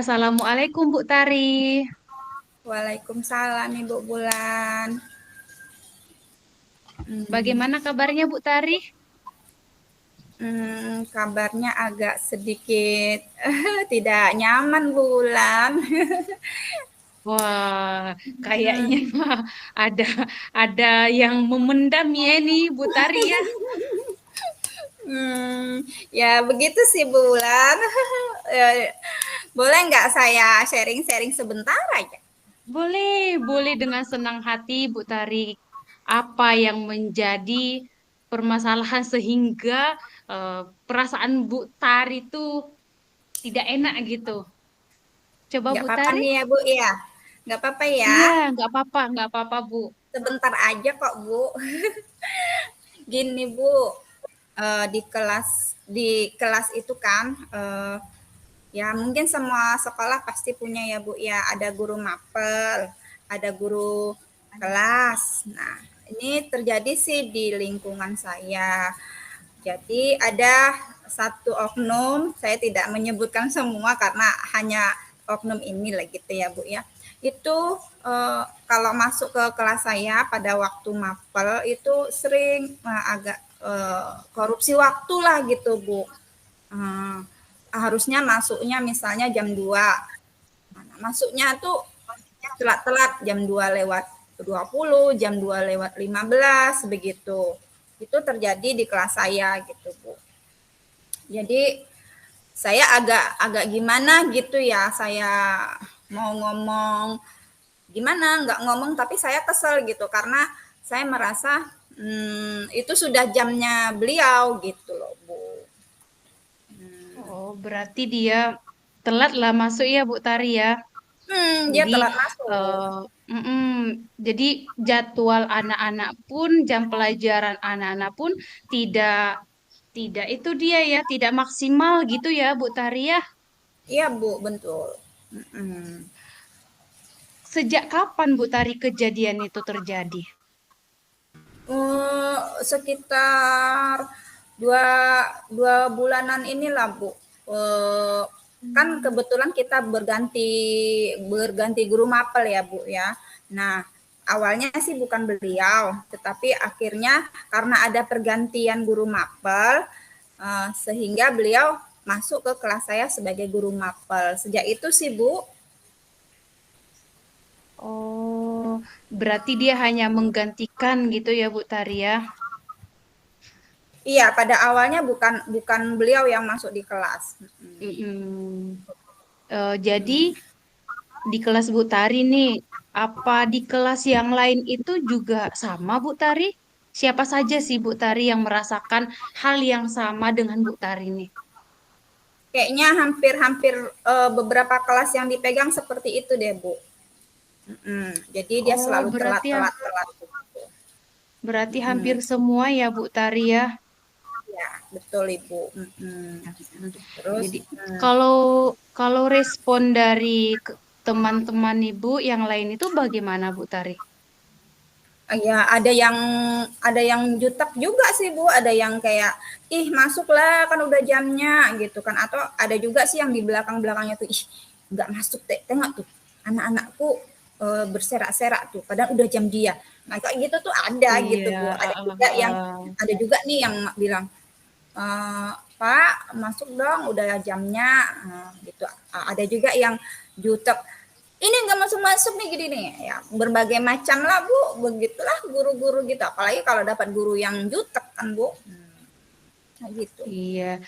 Assalamualaikum Bu Tari. Waalaikumsalam Ibu Bulan. Hmm, Bagaimana kabarnya Bu Tari? kabarnya agak sedikit tidak nyaman Bulan. Wah, kayaknya mah ada ada yang memendam ya nih Bu Tari ya. Ya begitu sih Bulan. Eh, Boleh nggak saya sharing-sharing sebentar aja? Boleh dengan senang hati Bu Tari. Apa yang menjadi permasalahan sehingga perasaan Bu Tari itu tidak enak gitu. Coba Nggak Bu apa-apa Tari. nih ya Bu ya. Nggak apa-apa ya. Iya, nggak apa-apa Bu. Sebentar aja kok Bu. Gini Bu, di kelas itu kan ya mungkin semua sekolah pasti punya ya Bu ya, ada guru mapel, ada guru kelas. Nah, ini terjadi sih di lingkungan saya. Jadi ada satu oknum, saya tidak menyebutkan semua karena hanya oknum ini lah gitu ya Bu ya. Itu kalau masuk ke kelas saya pada waktu mapel itu sering agak korupsi waktu lah gitu Bu. Eh, Harusnya masuknya misalnya jam 2. Nah, masuknya tuh telat-telat jam 2 lewat 20, jam 2 lewat 15 begitu. Itu terjadi di kelas saya gitu, Bu. Jadi saya agak agak gimana gitu ya, saya mau ngomong gimana, nggak ngomong tapi saya kesel gitu karena saya merasa itu sudah jamnya beliau gitu loh, Bu. Oh, berarti dia telat lah masuk ya Bu Tari ya. Dia Jadi, telat masuk. eh, mm-mm, jadi jadwal anak-anak pun, jam pelajaran anak-anak pun tidak tidak itu dia ya, tidak maksimal gitu ya Bu Tari ya. Iya, Bu, betul. Mm-mm. Sejak kapan Bu Tari kejadian itu terjadi? Sekitar dua dua bulanan inilah Bu. Eh, Kan Hmm. kebetulan kita berganti berganti guru mapel ya Bu ya. Nah, awalnya sih bukan beliau, tetapi akhirnya karena ada pergantian guru mapel, sehingga beliau masuk ke kelas saya sebagai guru mapel. Sejak itu sih Bu. Oh, berarti dia hanya menggantikan gitu ya Bu Tari ya. Iya, pada awalnya bukan bukan beliau yang masuk di kelas. Mm-mm. Jadi di kelas Bu Tari nih, apa di kelas yang lain itu juga sama Bu Tari? Siapa saja sih Bu Tari yang merasakan hal yang sama dengan Bu Tari nih? Kayaknya hampir-hampir beberapa kelas yang dipegang seperti itu deh, Bu. Jadi dia Oh, selalu telat, telat, telat. berarti hampir Mm-mm. semua ya Bu Tari ya. Ya, betul Ibu. Terus, Jadi kalau kalau respon dari teman-teman Ibu yang lain itu bagaimana Bu Tari? ya ada yang jutek juga sih Bu. Ada yang kayak, ih masuklah kan udah jamnya gitu kan. Atau ada juga sih yang di belakang-belakangnya tuh, ih nggak masuk tengok tuh anak-anakku berserak-serak tuh. Padahal udah jam dia. Nah kayak gitu tuh ada gitu Iya, Bu. ah, ah, ah. Ada juga nih yang bilang, Pak masuk dong udah jamnya, gitu. Ada juga yang jutek, ini nggak masuk-masuk nih gini nih ya, berbagai macam lah Bu, begitulah guru-guru gitu, apalagi kalau dapat guru yang jutek kan Bu. Nah, gitu. Iya,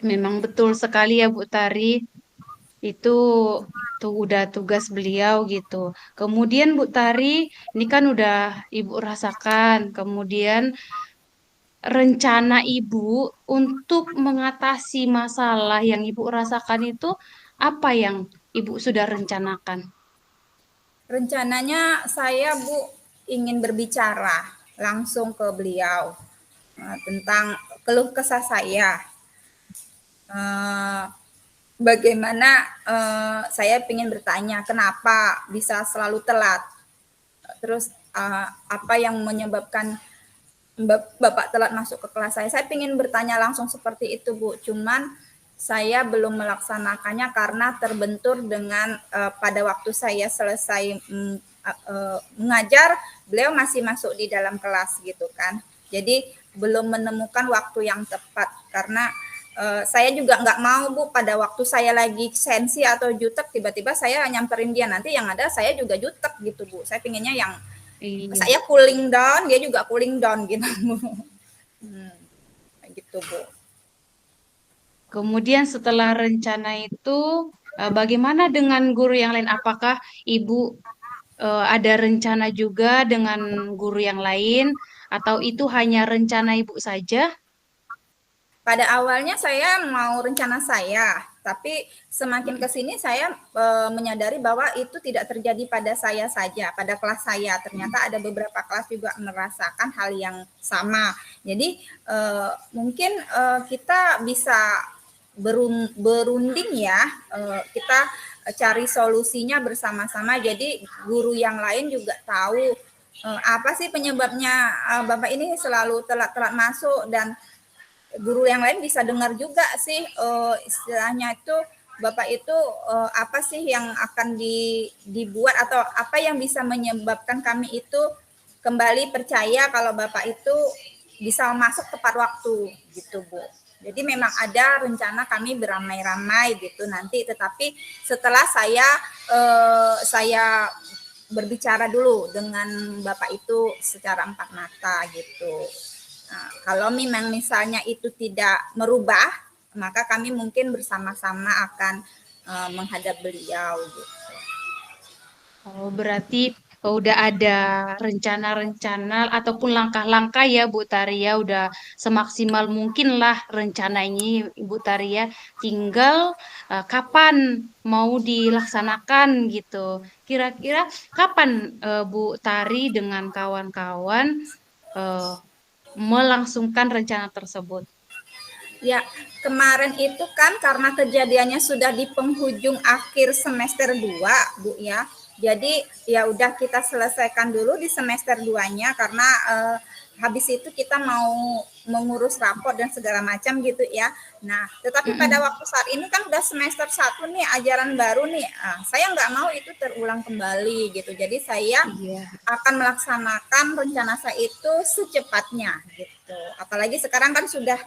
memang betul sekali ya Bu Tari. Itu tuh udah tugas beliau gitu. Kemudian Bu Tari, ini kan udah Ibu rasakan. Kemudian rencana Ibu untuk mengatasi masalah yang Ibu rasakan itu apa yang Ibu sudah rencanakan? Rencananya saya Bu ingin berbicara langsung ke beliau tentang keluh kesah saya. Eh, Bagaimana saya ingin bertanya kenapa bisa selalu telat. Terus apa yang menyebabkan Bapak telat masuk ke kelas saya? Saya ingin bertanya langsung seperti itu, Bu. Cuman saya belum melaksanakannya karena terbentur dengan pada waktu saya selesai mengajar, beliau masih masuk di dalam kelas gitu kan. Jadi belum menemukan waktu yang tepat karena saya juga nggak mau Bu pada waktu saya lagi sensi atau jutek tiba-tiba saya nyamperin dia, nanti yang ada saya juga jutek gitu Bu. Saya pinginnya yang Iya. saya cooling down, dia juga cooling down gitu Bu. Gitu Bu. Kemudian setelah rencana itu, bagaimana dengan guru yang lain? Apakah Ibu ada rencana juga dengan guru yang lain, atau itu hanya rencana Ibu saja? Pada awalnya saya mau rencana saya, tapi semakin ke sini saya menyadari bahwa itu tidak terjadi pada saya saja, pada kelas saya. Ternyata ada beberapa kelas juga merasakan hal yang sama. Jadi mungkin kita bisa berunding ya, kita cari solusinya bersama-sama. Jadi guru yang lain juga tahu apa sih penyebabnya Bapak ini selalu telat-telat masuk, dan guru yang lain bisa dengar juga sih istilahnya itu Bapak itu apa sih yang akan dibuat atau apa yang bisa menyebabkan kami itu kembali percaya kalau Bapak itu bisa masuk tepat waktu gitu Bu. Jadi memang ada rencana kami beramai-ramai gitu nanti, tetapi setelah saya berbicara dulu dengan Bapak itu secara empat mata gitu. Nah, kalau memang misalnya itu tidak merubah, maka kami mungkin bersama-sama akan menghadap beliau gitu. Oh, berarti udah ada rencana-rencana ataupun langkah-langkah ya Bu Taria, udah semaksimal mungkin lah rencana ini Bu Taria. Tinggal kapan mau dilaksanakan gitu. Kira-kira kapan Bu Tari dengan kawan-kawan eh, melangsungkan rencana tersebut? Ya, kemarin itu kan karena kejadiannya sudah di penghujung akhir semester 2, Bu ya. Jadi ya udah kita selesaikan dulu di semester 2-nya karena habis itu kita mau mengurus raport dan segala macam gitu ya. Nah, tetapi pada Mm-mm. waktu saat ini kan udah semester 1 nih, ajaran baru nih. Saya nggak mau itu terulang kembali gitu. Jadi saya Iya, akan melaksanakan rencana saya itu secepatnya gitu. Apalagi sekarang kan sudah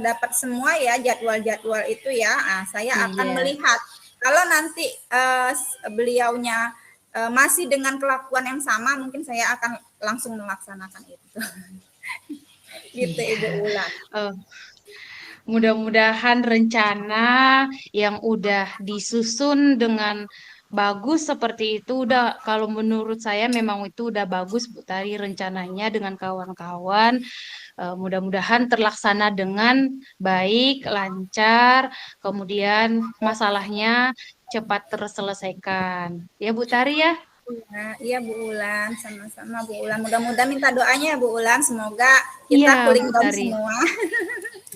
dapat semua ya jadwal-jadwal itu ya. Saya akan iya. melihat kalau nanti beliaunya masih dengan kelakuan yang sama, mungkin saya akan langsung melaksanakan itu. Gitu Iya. Ibu Ulan. Eh, Mudah-mudahan rencana yang udah disusun dengan bagus seperti itu udah, kalau menurut saya memang itu udah bagus Bu Tari rencananya dengan kawan-kawan. Mudah-mudahan terlaksana dengan baik, lancar, kemudian masalahnya cepat terselesaikan. Ya Bu Tari ya? Nah, iya Bu Ulan, sama-sama Bu Ulan. Mudah-mudahan minta doanya ya Bu Ulan, semoga Iya kita Bu cooling down Tari. semua.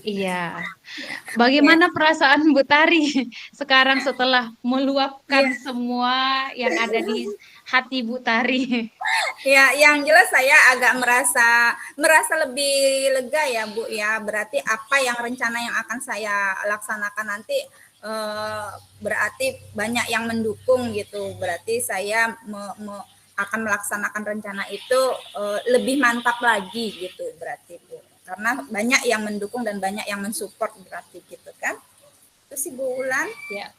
Iya. Ya, oke. Bagaimana perasaan Bu Tari sekarang setelah meluapkan Iya, semua yang ada di hati Bu Tari? ya, yang jelas saya agak merasa merasa lebih lega ya Bu ya. Berarti apa yang rencana yang akan saya laksanakan nanti berarti banyak yang mendukung gitu. Berarti saya akan melaksanakan rencana itu lebih mantap lagi gitu berarti Bu. Karena banyak yang mendukung dan banyak yang mensupport berarti gitu kan. Itu sih Bu Ulan. Ya,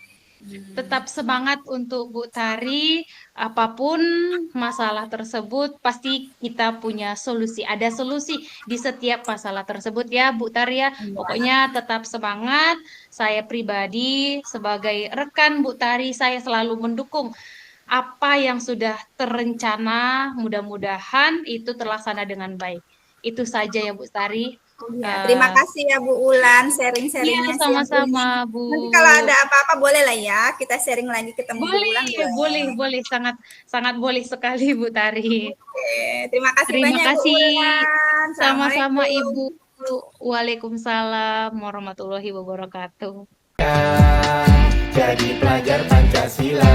tetap semangat untuk Bu Tari. Apapun masalah tersebut, pasti kita punya solusi. Ada solusi di setiap masalah tersebut ya, Bu Tari ya. Pokoknya tetap semangat. Saya pribadi sebagai rekan Bu Tari, saya selalu mendukung apa yang sudah terencana. Mudah-mudahan itu terlaksana dengan baik. Itu saja ya, Bu Tari. Iya, terima Eh, kasih ya Bu Ulan iya, sharing-sharingnya siang sama-sama, ini. Bu. Nanti kalau ada apa-apa boleh lah ya, kita sharing lagi ketemu Bu Boleh, Ulan boleh, boleh. boleh. Sangat, sangat boleh sekali, Bu Tari. Oke, terima kasih Terima banyak Bu kasih. Ulan. Sama-sama, Assalamualaikum. Ibu. Waalaikumsalam warahmatullahi wabarakatuh. Jadi pelajar Pancasila.